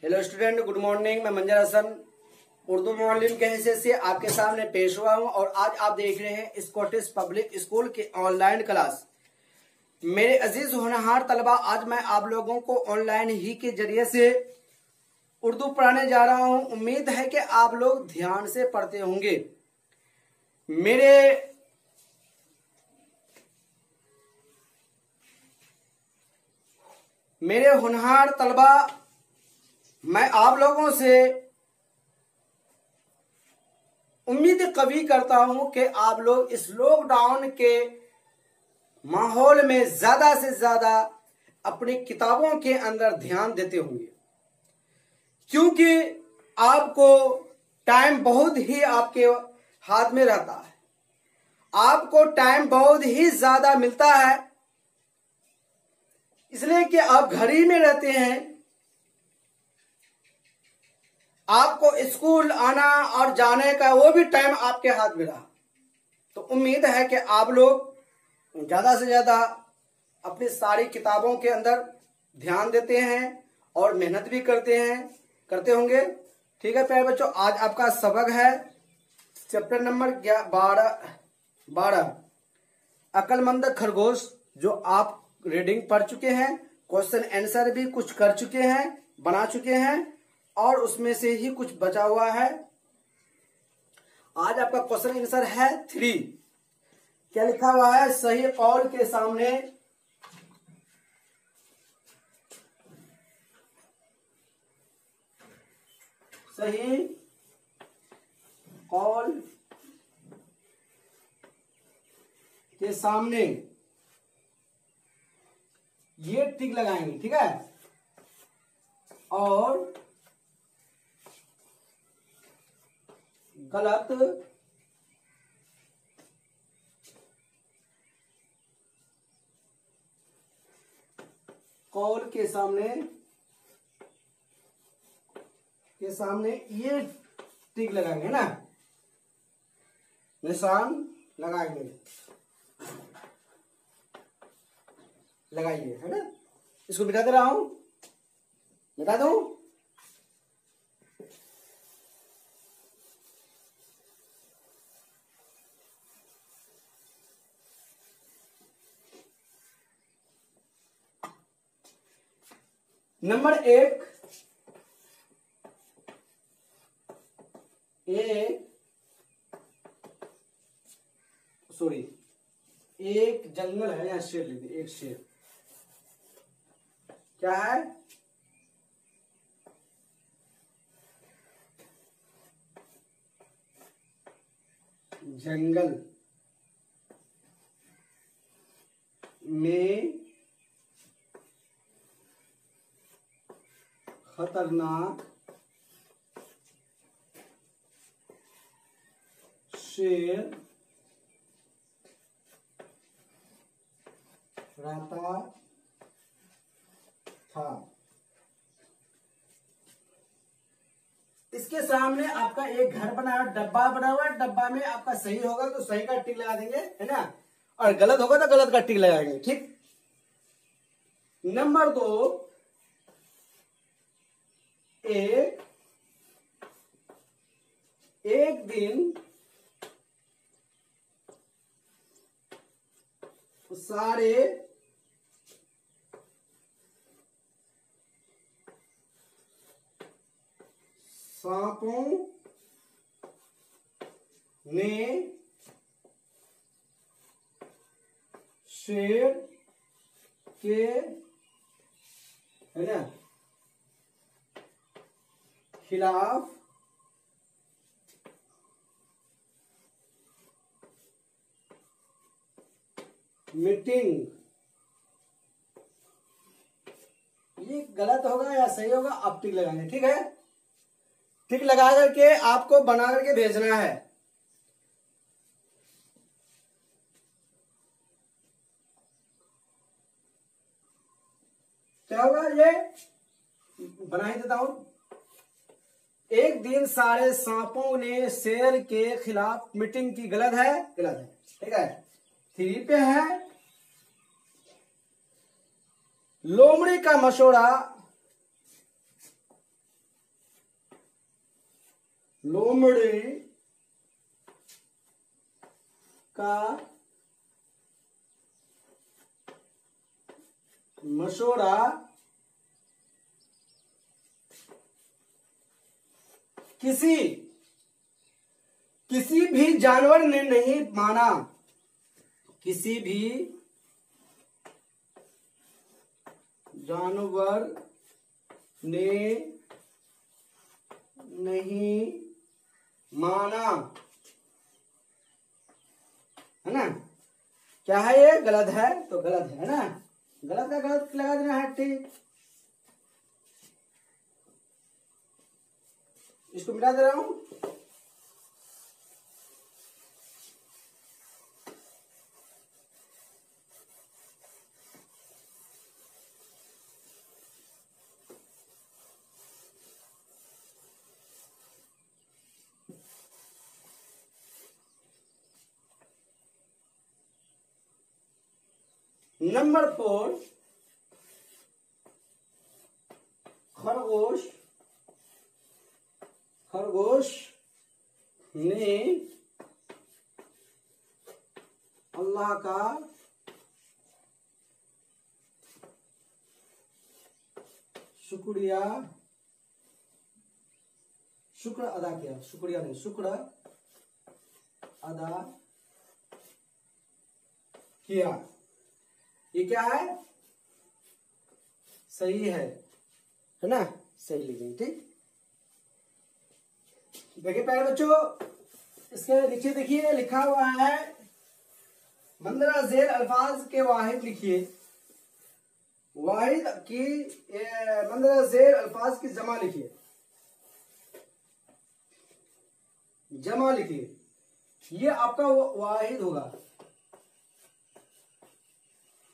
Hello student, good morning. मैं मंजर हसन उर्दू मौलिम के हैसियत से आपके सामने पेश हुआ हूं और आज आप देख रहे हैं स्कॉटिश पब्लिक स्कूल की ऑनलाइन क्लास। मेरे अजीज होनहार तलबा, आज मैं आप लोगों को ऑनलाइन ही के जरिए से उर्दू पढ़ाने जा रहा हूं। उम्मीद है कि आप लोग ध्यान से पढ़ते होंगे। मेरे होनहार तलबा, मैं आप लोगों से उम्मीद कभी करता हूं कि आप लोग इस लॉकडाउन के माहौल में ज्यादा से ज्यादा अपनी किताबों के अंदर ध्यान देते होंगे, क्योंकि आपको टाइम बहुत ही आपके हाथ में रहता है। आपको टाइम बहुत ही ज्यादा मिलता है, इसलिए कि आप घर ही में रहते हैं। आपको स्कूल आना और जाने का वो भी टाइम आपके हाथ में रहा, तो उम्मीद है कि आप लोग ज्यादा से ज्यादा अपनी सारी किताबों के अंदर ध्यान देते हैं और मेहनत भी करते होंगे। ठीक है प्यारे बच्चों, आज आपका सबक है चैप्टर नंबर 12 अक्लमंद खरगोश, जो आप रीडिंग पढ़ चुके हैं, क्वेश्चन आंसर भी कुछ कर चुके हैं, बना चुके हैं और उसमें से ही कुछ बचा हुआ है। आज आपका क्वेश्चन आंसर है 3। क्या लिखा हुआ है? सही कौल के सामने सही कौल के सामने ये टिक लगाएंगे, ठीक है। और गलत कौल के सामने ये टिक लगाएंगे ना, निशान लगाएंगे, लगाइए, है ना। इसको मिटा दे रहा हूं, मिटा दूं। नंबर 1, एक जंगल है, या शेर लिख दिए, एक शेर। क्या है? जंगल में खतरनाक शेर रहता था। इसके सामने आपका एक घर बना, डब्बा बना हुआ है। डब्बा में आपका सही होगा तो सही का टिक लगा देंगे, है ना, और गलत होगा तो गलत का टिक लगाएंगे, ठीक। नंबर 2, एक दिन सारे सांपों ने शेर के, है ना, खिलाफ मीटिंग। ये गलत होगा या सही होगा, आप टिक लगाएंगे, ठीक है। टिक लगा करके आपको बना करके भेजना है। क्या होगा? ये बना ही देता हूं। एक दिन सारे सांपों ने शेर के खिलाफ मीटिंग की। गलत है, गलत है, ठीक है। 3 पे है, लोमड़ी का मशोरा लोमड़ी का मशोरा किसी भी जानवर ने नहीं माना, किसी भी जानवर ने नहीं माना, है ना। क्या है ये? गलत है, तो गलत है ना, गलत का गलत लगा देना है, ठीक। इसको मिटा दे रहा हूं। नंबर 4, खरगोश ने अल्लाह का शुक्र अदा किया, शुक्रिया नहीं, शुक्र अदा किया। ये क्या है? सही है ना, सही लिखेंगे, ठीक। देखिए प्यारे बच्चों, इसके नीचे देखिए लिखा हुआ है मंदरा झेल अल्फाज के वाहिद लिखिए, वाहिद की मंदरा झेल अल्फाज की जमा लिखिए, जमा लिखिए। ये आपका वाहिद होगा,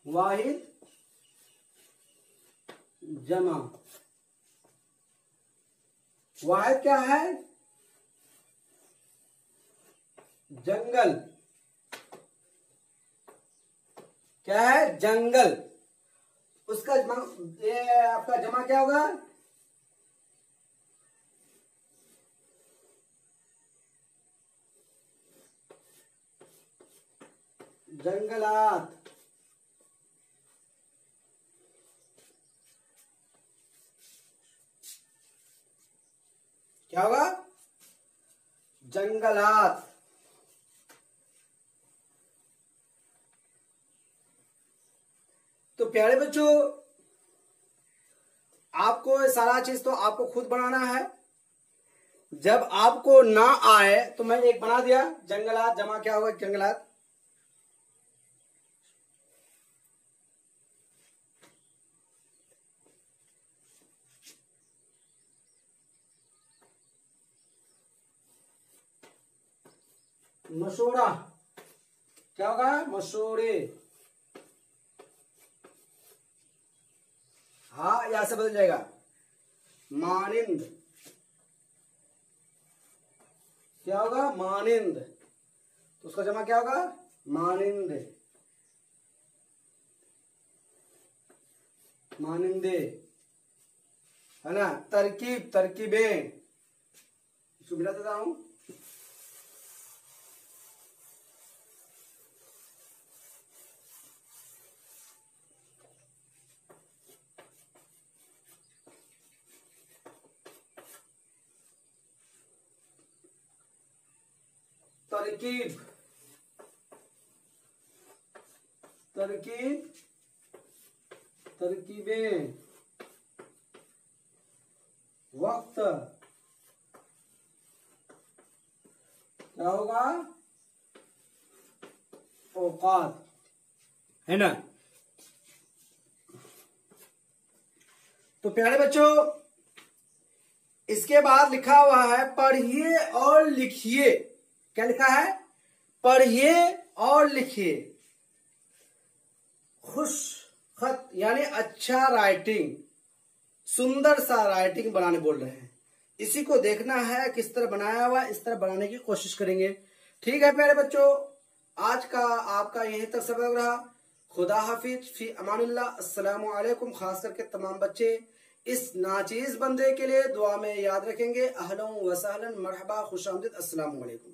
वाहिद जमा। वाहिद क्या है? जंगल। क्या है? जंगल। उसका ये आपका जमा क्या होगा? जंगलात। क्या होगा? जंगलात। तो प्यारे बच्चों, आपको सारा चीज तो आपको खुद बनाना है। जब आपको ना आए तो मैं एक बना दिया, जंगलात जमा क्या होगा? जंगलात। मशोरा क्या होगा? मशोरे। हाँ, यहां से बदल जाएगा। मानिंद क्या होगा? मानिंद। तो उसका जमा क्या होगा? मानिंद, मानिंदे, है ना। तरकीब, तरकीबें, इसको मिला देता हूं। तरकीब, तरकीब, तरकीबें, वक्त क्या होगा? औकात, है ना। तो प्यारे बच्चों, इसके बाद लिखा हुआ है पढ़िए और लिखिए। क्या लिखा है? पढ़िए और लिखिए। खुश खत यानी अच्छा राइटिंग, सुंदर सा राइटिंग बनाने बोल रहे हैं। इसी को देखना है किस तरह बनाया हुआ, इस तरह बनाने की कोशिश करेंगे। ठीक है प्यारे बच्चों, आज का आपका यहीं तक सबक रहा। खुदा हाफिज, फी अमानिल्लाह, अस्सलामु अलैकुम। खास करके तमाम बच्चे इस नाचीज बंदे के लिए दुआ में याद रखेंगे। अहलन व सहलन, मरहबा, खुशामदीद, अस्सलाम वालेकुम।